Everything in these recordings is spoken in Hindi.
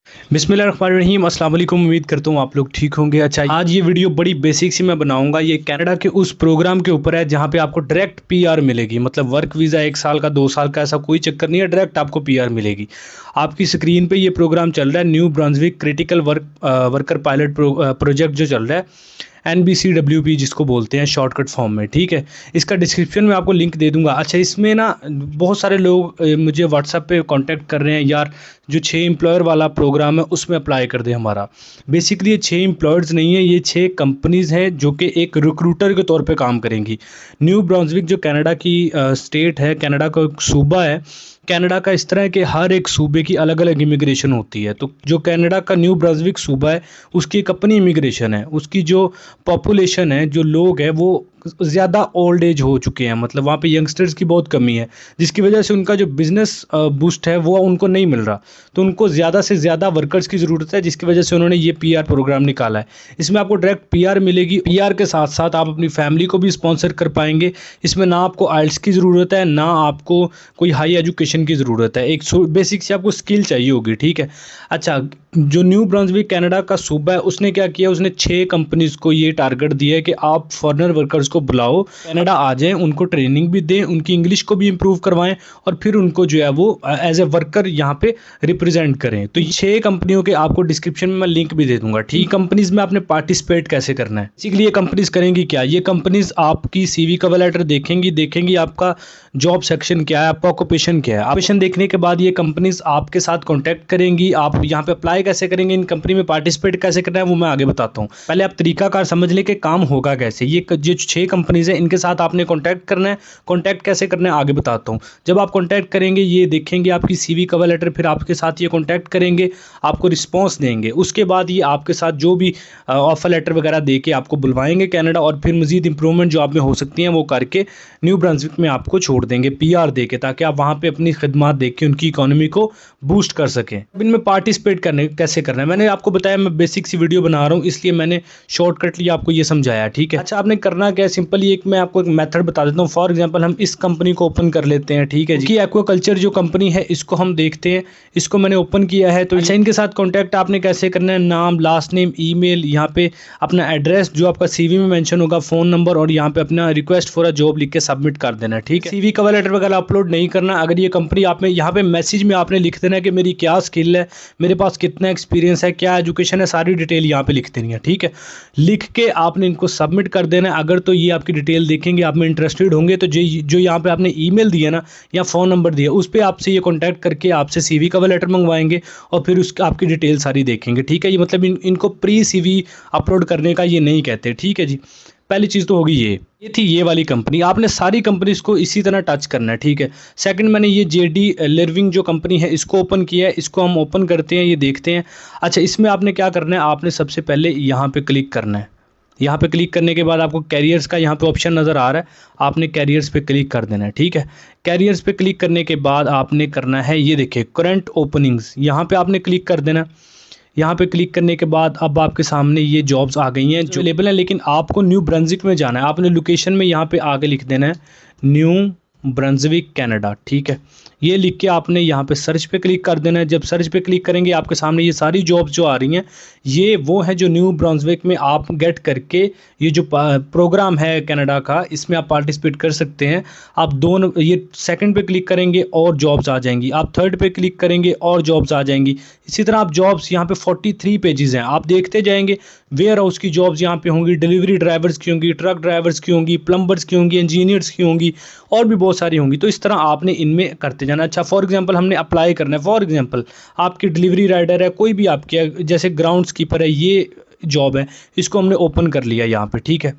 बिस्मिल्लाहिर्रहमानिर्रहीम, अस्सलाम वालेकुम। उम्मीद करता हूँ आप लोग ठीक होंगे। अच्छा, आज ये वीडियो बड़ी बेसिक सी मैं बनाऊंगा। ये कनाडा के उस प्रोग्राम के ऊपर है जहाँ पे आपको डायरेक्ट पीआर मिलेगी। मतलब वर्क वीज़ा 1 साल का 2 साल का ऐसा कोई चक्कर नहीं है, डायरेक्ट आपको पीआर मिलेगी। आपकी स्क्रीन पे ये प्रोग्राम चल रहा है, New Brunswick critical worker pilot project जो चल रहा है, NBCWP जिसको बोलते हैं शॉर्टकट फॉर्म में। ठीक है, इसका डिस्क्रिप्शन में आपको लिंक दे दूंगा। अच्छा, इसमें ना बहुत सारे लोग मुझे व्हाट्सएप पे कांटेक्ट कर रहे हैं, यार जो 6 एम्प्लॉयर वाला प्रोग्राम है उसमें अप्लाई कर दे हमारा। बेसिकली ये 6 एम्प्लॉयर्स नहीं है, ये 6 कंपनीज़ हैं जो कि एक रिक्रूटर के तौर पे काम करेंगी। न्यू ब्रांसविक जो कनाडा की स्टेट है, कनाडा का एक सूबा है। कनाडा का इस तरह है कि हर एक सूबे की अलग अलग इमिग्रेशन होती है। तो जो कनाडा का न्यू ब्रांसविक सूबा है उसकी एक अपनी इमिग्रेशन है। उसकी जो पॉपुलेशन है, जो लोग हैं, वो ज़्यादा ओल्ड एज हो चुके हैं। मतलब वहाँ पे यंगस्टर्स की बहुत कमी है, जिसकी वजह से उनका जो बिज़नेस बूस्ट है वो उनको नहीं मिल रहा। तो उनको ज़्यादा से ज़्यादा वर्कर्स की ज़रूरत है, जिसकी वजह से उन्होंने ये पीआर प्रोग्राम निकाला है। इसमें आपको डायरेक्ट पीआर मिलेगी। पीआर के साथ साथ आप अपनी फैमिली को भी स्पॉन्सर कर पाएंगे। इसमें ना आपको आइल्स की ज़रूरत है, ना आपको कोई हाई एजुकेशन की ज़रूरत है। एक बेसिक से आपको स्किल चाहिए होगी। ठीक है। अच्छा, जो न्यू ब्रांसविक कनाडा का सूबा है उसने क्या किया, उसने 6 कंपनीज़ को ये टारगेट दिया है कि आप फॉरेनर वर्कर्स को बुलाओ, कनाडा आ जाएं, उनको ट्रेनिंग भी दें, उनकी इंग्लिश को भी इम्प्रूव करवाएं और फिर उनको जो है वो एज ए वर्कर यहाँ पे रिप्रेजेंट करें। तो ये 6 कंपनियों के आपको डिस्क्रिप्शन में मैं लिंक भी दे दूंगा। ठीक, कंपनीज में आपने पार्टिसिपेट कैसे करना है। बेसिकली ये कंपनीज करेंगी क्या, ये कंपनीज आपकी सीवी कवर लेटर देखेंगी आपका जॉब सेक्शन क्या है, आपका ऑक्यूपेशन क्या है। ऑक्यूपेशन देखने के बाद ये कंपनीज आपके साथ कॉन्टैक्ट करेंगी। आप यहाँ पे अप्लाई कैसे करेंगे, इन कंपनी में पार्टिसिपेट कैसे करना है, वो मैं आगे बताता हूँ। पहले आप तरीकाकार समझ लें कि काम होगा कैसे। ये जो 6 कंपनीज है इनके साथ आपने कॉन्टैक्ट करना है। कॉन्टैक्ट कैसे करना है आगे बताता हूँ। जब आप कॉन्टैक्ट करेंगे, ये देखेंगे आपकी सीवी कवर लेटर, फिर आपके साथ ये कॉन्टैक्ट करेंगे, आपको रिस्पॉन्स देंगे। उसके बाद ये आपके साथ जो भी ऑफर लेटर वगैरह दे के आपको बुलवाएंगे कनाडा, और फिर मजीद इंप्रूवमेंट जो आप में हो सकती हैं वो करके न्यू ब्रांसविक में आपको छोड़ देंगे पीआर दे के, ताकि आप वहाँ पे अपनी खिदमत देख के उनकी इकोनॉमी को बूस्ट कर सकें। अब इनमें पार्टिसिपेट करने कैसे करना है मैंने आपको बताया। मैं बेसिक सी वीडियो बना रहा हूँ, इसलिए मैंने शॉर्टकटली आपको ये समझाया। ठीक है। अच्छा, आपने करना क्या है, सिंपली एक मैं आपको एक मेथड बता देता हूँ। फॉर एग्जांपल हम इस कंपनी को ओपन कर लेते हैं। ठीक है जी, एक्वाकल्चर जो कंपनी है इसको हम देखते हैं। इसको मैंने ओपन किया है। तो अच्छा, इनके साथ कॉन्टैक्ट आपने कैसे करना है, नाम, लास्ट नेम, ईमेल, यहाँ पे अपना एड्रेस जो आपका सीवी में मेंशन होगा, फ़ोन नंबर, और यहाँ पे अपना रिक्वेस्ट फॉर अ जॉब लिख के सबमिट कर देना है। ठीक है। सीवी कवर लेटर वगैरह अपलोड नहीं करना। अगर ये कंपनी आप में, यहाँ पे मैसेज में आपने लिख देना है कि मेरी क्या स्किल है, मेरे पास कितना एक्सपीरियंस है, क्या एजुकेशन है, सारी डिटेल यहाँ पे लिख देनी है। ठीक है। लिख के आपने इनको सबमिट कर देना है। अगर तो ये आपकी डिटेल देखेंगे, आप में इंटरेस्टेड होंगे, तो जो यहाँ पे आपने ईमेल दिया ना या फ़ोन नंबर दिया, उस पर आपसे ये कॉन्टैक्ट करके आपसे सीवी कवर लेटर मंगवाएंगे और फिर उसकी आपकी डिटेल सारी देखेंगे। ठीक है। ये मतलब इनको प्री सीवी अपलोड करने का ये नहीं कहते। ठीक है जी। पहली चीज़ तो होगी ये थी ये वाली कंपनी। आपने सारी कंपनीज को इसी तरह टच करना है। ठीक है। सेकंड, मैंने ये जेडी लिविंग जो कंपनी है इसको ओपन किया है। इसको हम ओपन करते हैं, ये देखते हैं। अच्छा, इसमें आपने क्या करना है, आपने सबसे पहले यहाँ पे क्लिक करना है। यहाँ पे क्लिक करने के बाद आपको कैरियर्स का यहाँ पे ऑप्शन नज़र आ रहा है, आपने कैरियर्स पे क्लिक कर देना है। ठीक है। कैरियर्स पे क्लिक करने के बाद आपने करना है, ये देखिए करंट ओपनिंग्स, यहाँ पे आपने क्लिक कर देना। यहाँ पे क्लिक करने के बाद अब आपके सामने ये जॉब्स आ गई हैं जो अवेलेबल हैं, लेकिन आपको न्यू ब्रंसविक में जाना है। आपने लोकेशन में यहाँ पे आगे लिख देना है न्यू ब्रंसविक कनाडा। ठीक है। ये लिख के आपने यहाँ पे सर्च पे क्लिक कर देना है। जब सर्च पे क्लिक करेंगे आपके सामने ये सारी जॉब्स जो आ रही हैं, ये वो है जो न्यू ब्रांसविक में आप गेट करके, ये जो प्रोग्राम है कनाडा का, इसमें आप पार्टिसिपेट कर सकते हैं। आप दोनों, ये सेकंड पे क्लिक करेंगे और जॉब्स आ जाएंगी, आप थर्ड पे क्लिक करेंगे और जॉब्स आ जाएंगी। इसी तरह आप जॉब्स यहाँ पे 43 पेजेस हैं, आप देखते जाएंगे। वेयर हाउस की जॉब्स यहाँ पे होंगी, डिलीवरी ड्राइवर्स की होंगी, ट्रक ड्राइवर्स की होंगी, प्लम्बर्स की होंगी, इंजीनियर्स की होंगी, और भी बहुत सारी होंगी। तो इस तरह आपने इनमें करते जाना। अच्छा, फॉर एग्जांपल हमने अप्लाई करना है, फॉर एग्जांपल आपकी डिलीवरी राइडर है, कोई भी आपके जैसे ग्राउंड्स कीपर है, ये जॉब है, इसको हमने ओपन कर लिया यहाँ पे। ठीक है।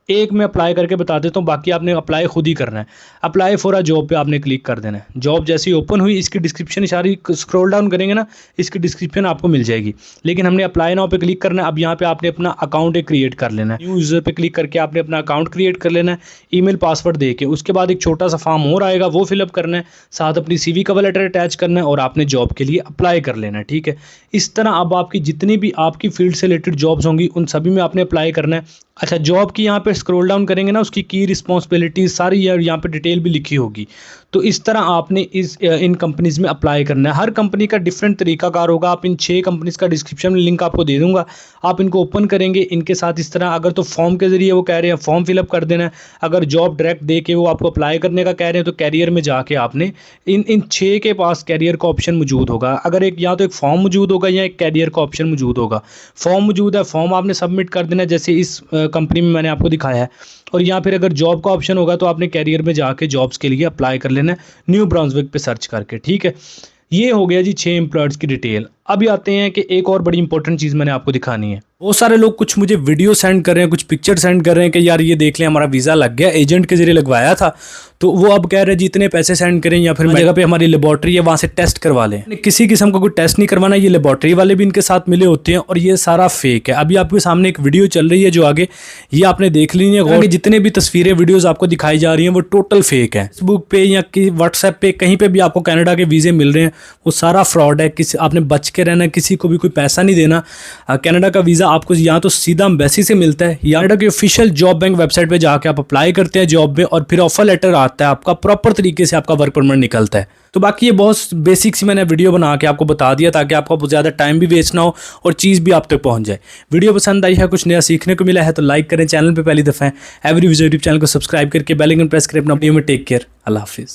एक मैं अप्लाई करके बता देता हूँ, बाकी आपने अप्लाई खुद ही करना है। अप्लाई फॉर अ जॉब पे आपने क्लिक कर देना है। जॉब जैसी ओपन हुई, इसकी डिस्क्रिप्शन सारी स्क्रॉल डाउन करेंगे ना, इसकी डिस्क्रिप्शन आपको मिल जाएगी। लेकिन हमने अप्लाई नाउ पे क्लिक करना है। अब यहाँ पे आपने अपना अकाउंट एक क्रिएट कर लेना है। न्यू यूज़र पे क्लिक करके आपने अपना अकाउंट क्रिएट कर लेना है, ईमेल पासवर्ड दे के। उसके बाद एक छोटा सा फॉर्म और आएगा, वो फिलअप करना है, साथ अपनी सीवी कवर लेटर अटैच करना है और आपने जॉब के लिए अप्लाई कर लेना है। ठीक है। इस तरह अब आपकी जितनी भी आपकी फील्ड से रिलेटेड जॉब्स होंगी उन सभी में आपने अप्लाई करना है। अच्छा, जॉब की यहाँ पे स्क्रॉल डाउन करेंगे ना, उसकी की रिस्पॉन्सिबिलिटीज सारी यहाँ पे डिटेल भी लिखी होगी। तो इस तरह आपने इन कंपनीज़ में अप्लाई करना है। हर कंपनी का डिफरेंट तरीकाकार होगा। आप इन 6 कंपनीज़ का डिस्क्रिप्शन में लिंक आपको दे दूंगा, आप इनको ओपन करेंगे। इनके साथ इस तरह अगर तो फॉर्म के ज़रिए वो कह रहे हैं फॉर्म फिलअप कर देना है, अगर जॉब डायरेक्ट दे के वो आपको अप्लाई करने का कह रहे हैं तो कैरियर में जाके आपने इन 6 के पास कैरियर का ऑप्शन मौजूद होगा। अगर एक या तो एक फॉर्म मौजूद होगा या एक कैरियर का ऑप्शन मौजूद होगा। फॉर्म मौजूद है, फॉर्म आपने सबमिट कर देना जैसे इस कंपनी में मैंने आपको दिखाया है, और या फिर अगर जॉब का ऑप्शन होगा तो आपने कैरियर में जाके जॉब्स के लिए अप्लाई कर लेना है न्यू ब्रांसविक पे सर्च करके। ठीक है, ये हो गया जी 6 एम्प्लॉयर्स की डिटेल। अभी आते हैं कि एक और बड़ी इंपॉर्टेंट चीज़ मैंने आपको दिखानी है। बहुत सारे लोग कुछ मुझे वीडियो सेंड कर रहे हैं, कुछ पिक्चर सेंड कर रहे हैं कि यार ये देख लें हमारा वीज़ा लग गया, एजेंट के जरिए लगवाया था, तो वो अब कह रहे हैं जितने पैसे सेंड करें या फिर जगह पे हमारी लेबॉर्ट्री है वहाँ से टेस्ट करवा लें। किसी किस्म का कोई टेस्ट नहीं करवाना, ये लेबॉर्ट्री वाले भी इनके साथ मिले होते हैं और ये सारा फेक है। अभी आपके सामने एक वीडियो चल रही है जो आगे ये आपने देख ली है, आगे जितने भी तस्वीरें वीडियोज़ आपको दिखाई जा रही हैं वो टोटल फेक है। फेसबुक पे या व्हाट्सएप पे कहीं पर भी आपको कनाडा के वीज़े मिल रहे हैं वो सारा फ्रॉड है। किसी आपने बच के रहना, किसी को भी कोई पैसा नहीं देना। कनाडा का वीज़ा आपको या तो सीधा एम्बेसी से मिलता है या कनाडा की ऑफिशियल जॉब बैंक वेबसाइट पे जाके आप अप्लाई करते हैं जॉब में, और फिर ऑफर लेटर आता है आपका, प्रॉपर तरीके से आपका वर्क परमिट निकलता है। तो बाकी ये बहुत बेसिक सी मैंने वीडियो बना के आपको बता दिया ताकि आपको बहुत ज़्यादा टाइम भी वेस्ट ना हो और चीज़ भी आप तक पहुंच जाए। वीडियो पसंद आई है, कुछ नया सीखने को मिला है तो लाइक करें, चैनल पर पहली दफ़ा है एवरी विजय यूट्यूब चैनल को सब्सक्राइब करके बेल आइकन प्रेस करें। अपना वीडियो में टेक केयर, अल्लाह हाफिज़।